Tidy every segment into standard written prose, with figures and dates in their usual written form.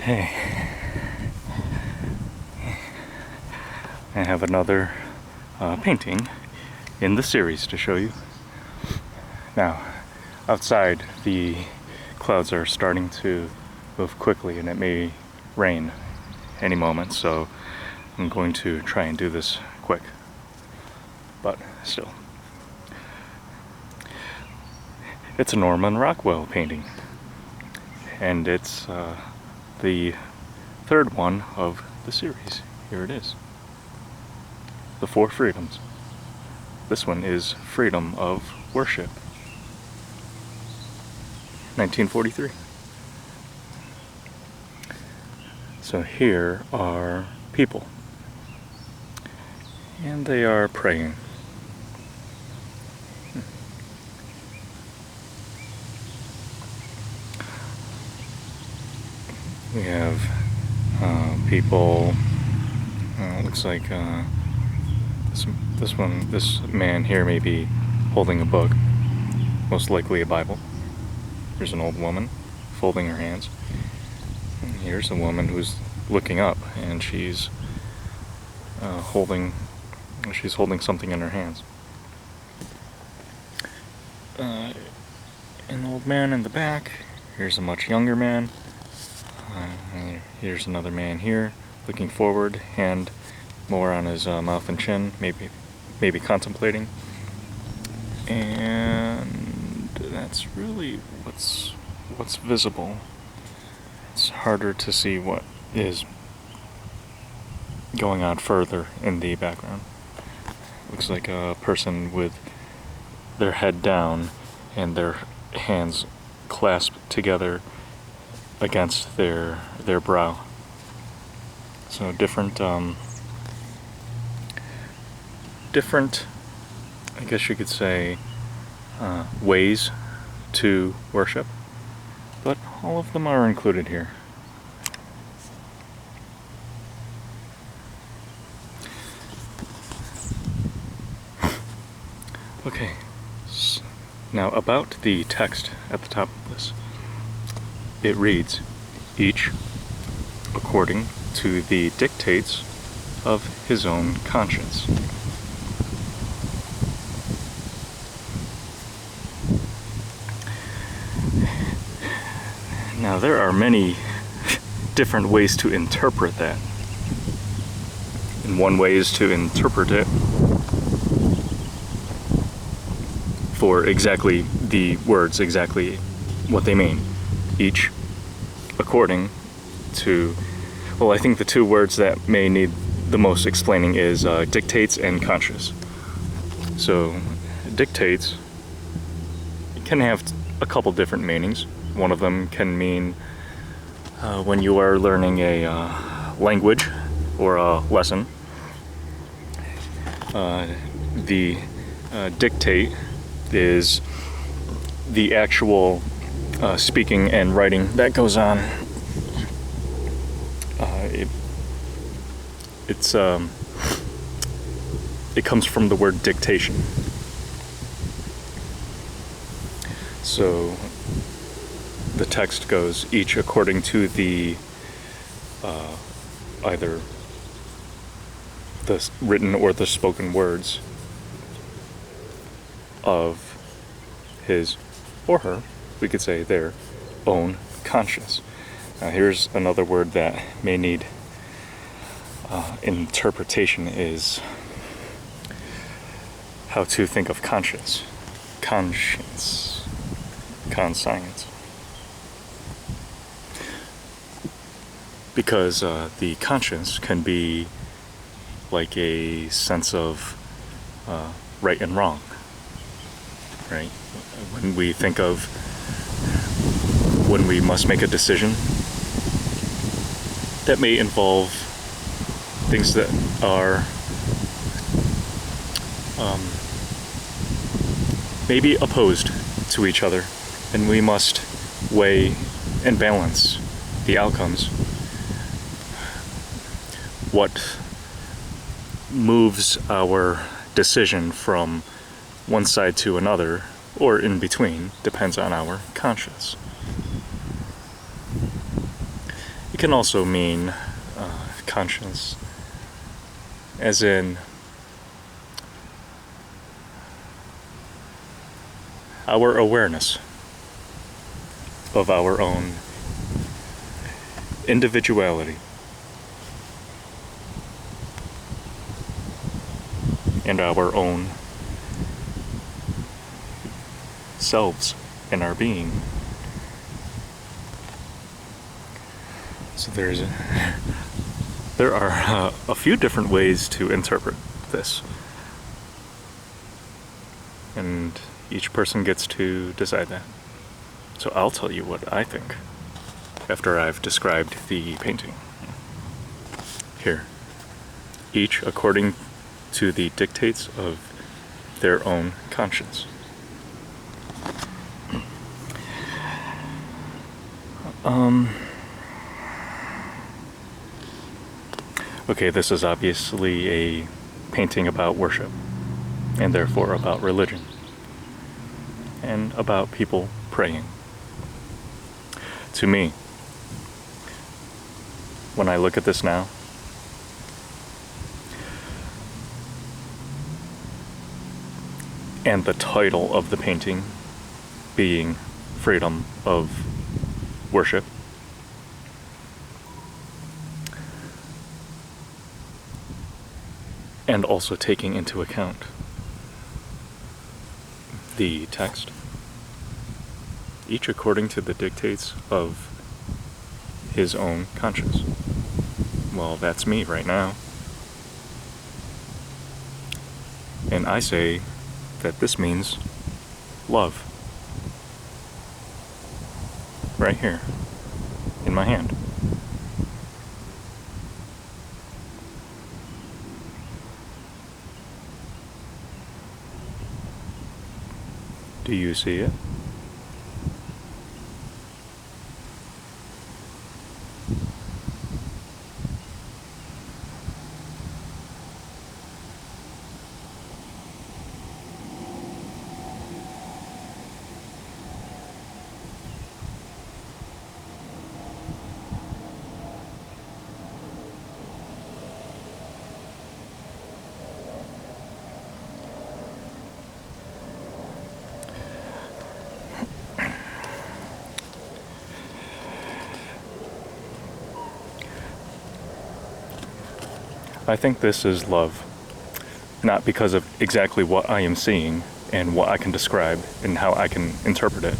Hey, I have another painting in the series to show you. Now, outside the clouds are starting to move quickly and it may rain any moment, so I'm going to try and do this quick, but still. It's a Norman Rockwell painting, and it's the third one of the series. Here it is. The Four Freedoms. This one is Freedom of Worship. 1943. So here are people, and they are praying. We have people. Looks like this man here may be holding a book, most likely a Bible. There's an old woman folding her hands. And here's a woman who's looking up, and she's holding something in her hands. An old man in the back. Here's a much younger man. Here's another man here, looking forward, hand more on his mouth and chin, maybe contemplating. And that's really what's visible. It's harder to see what is going on further in the background. Looks like a person with their head down and their hands clasped together against their brow. So different, I guess you could say, ways to worship, but all of them are included here. Okay, now about the text at the top of this. It reads, each according to the dictates of his own conscience. Now there are many different ways to interpret that. And one way is to interpret it for exactly the words, exactly what they mean. Each according to, well, I think the two words that may need the most explaining is dictates and conscious. So dictates can have a couple different meanings. One of them can mean when you are learning a language or a lesson, the dictate is the actual speaking and writing that goes on. It comes from the word dictation. So the text goes, each according to the either the written or the spoken words of his or her, we could say their own conscience. Now here's another word that may need interpretation, is how to think of conscience. Conscience. Conscience. Because the conscience can be like a sense of right and wrong, right? When we think of when we must make a decision that may involve things that are maybe opposed to each other, and we must weigh and balance the outcomes. What moves our decision from one side to another, or in between, depends on our conscience. can also mean conscience, as in our awareness of our own individuality and our own selves and our being. So there are a few different ways to interpret this, and each person gets to decide that. So I'll tell you what I think after I've described the painting. Here, each according to the dictates of their own conscience. Okay, this is obviously a painting about worship, and therefore about religion, and about people praying. To me, when I look at this now, and the title of the painting being Freedom of Worship, and also taking into account the text, each according to the dictates of his own conscience. Well, that's me right now. And I say that this means love. Right here, in my hand. Do you see it? I think this is love, not because of exactly what I am seeing and what I can describe and how I can interpret it.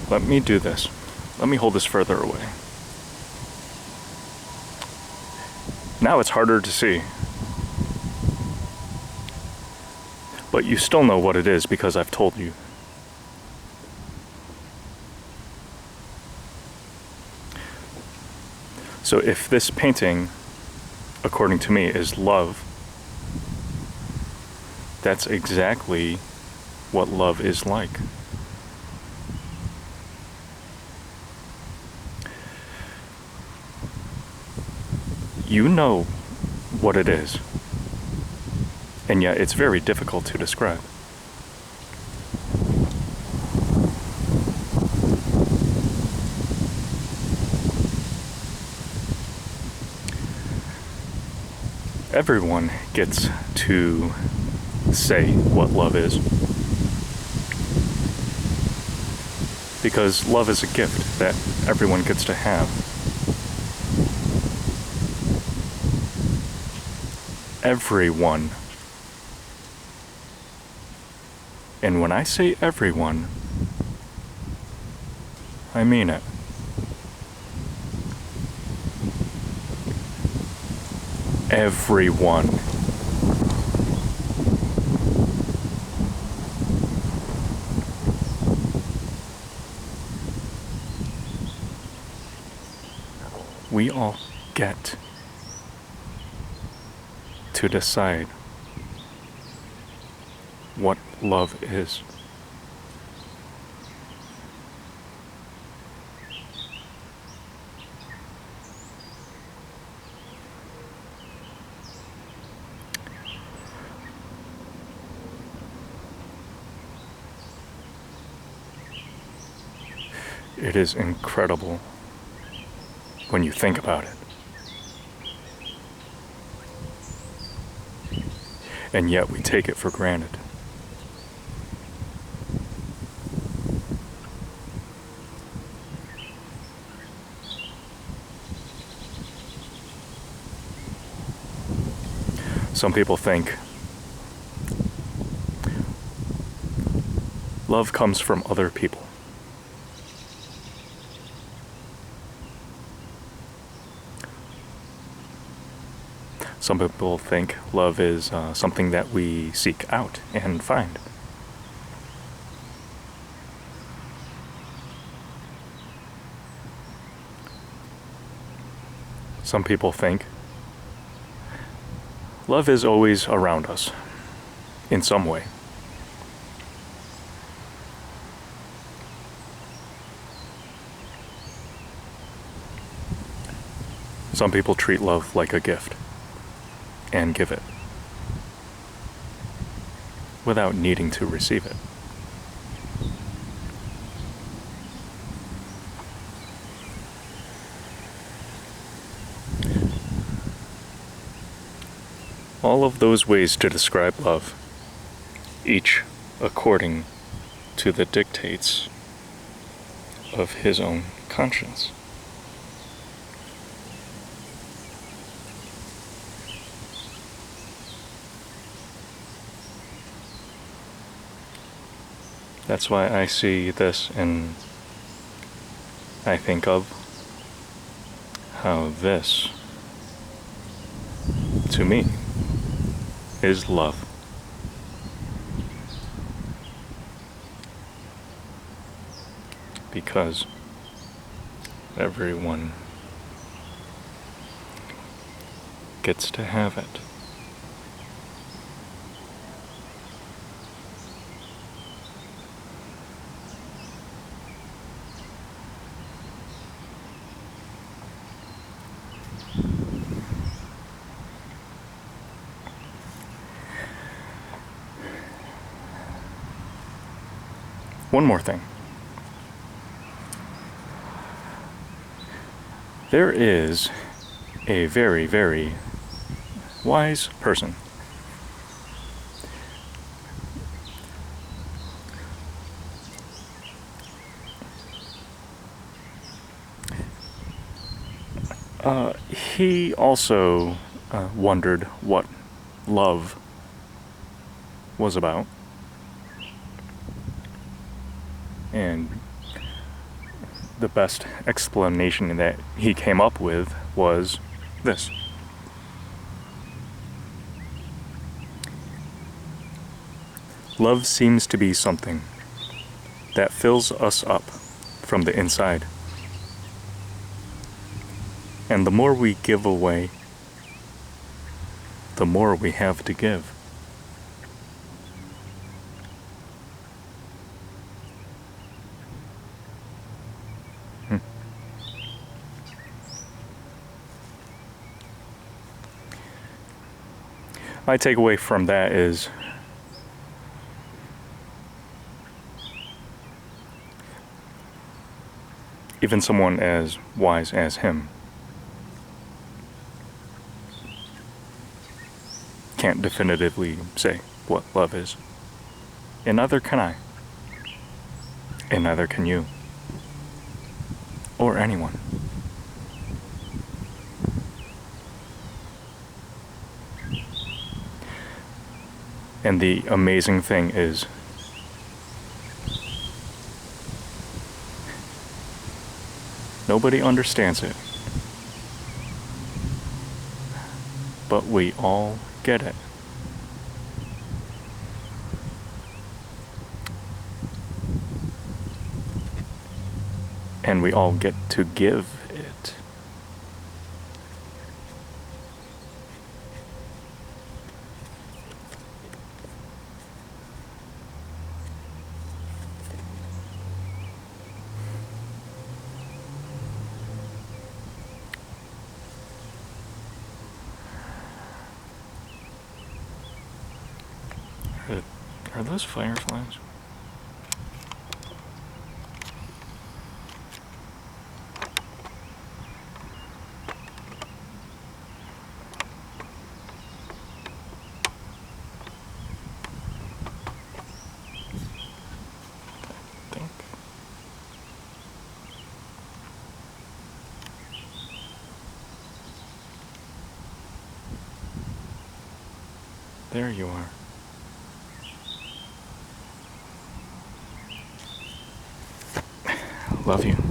Let me do this. Let me hold this further away. Now it's harder to see. But you still know what it is because I've told you. So if this painting, according to me, is love, that's exactly what love is like. You know what it is, and yet it's very difficult to describe. Everyone gets to say what love is, because love is a gift that everyone gets to have. Everyone. And when I say everyone, I mean it. Everyone. We all get to decide what love is. It is incredible when you think about it. And yet we take it for granted. Some people think love comes from other people. Some people think love is something that we seek out and find. Some people think love is always around us, in some way. Some people treat love like a gift and give it without needing to receive it. All of those ways to describe love, each according to the dictates of his own conscience. That's why I see this and I think of how this, to me, is love. Because everyone gets to have it. One more thing. There is a very, very wise person. He also wondered what love was about. And the best explanation that he came up with was this. Love seems to be something that fills us up from the inside. And the more we give away, the more we have to give. My takeaway from that is even someone as wise as him can't definitively say what love is. And neither can I. And neither can you. Or anyone. And the amazing thing is, nobody understands it, but we all get it. And we all get to give it. Are those fireflies? There you are. Love you.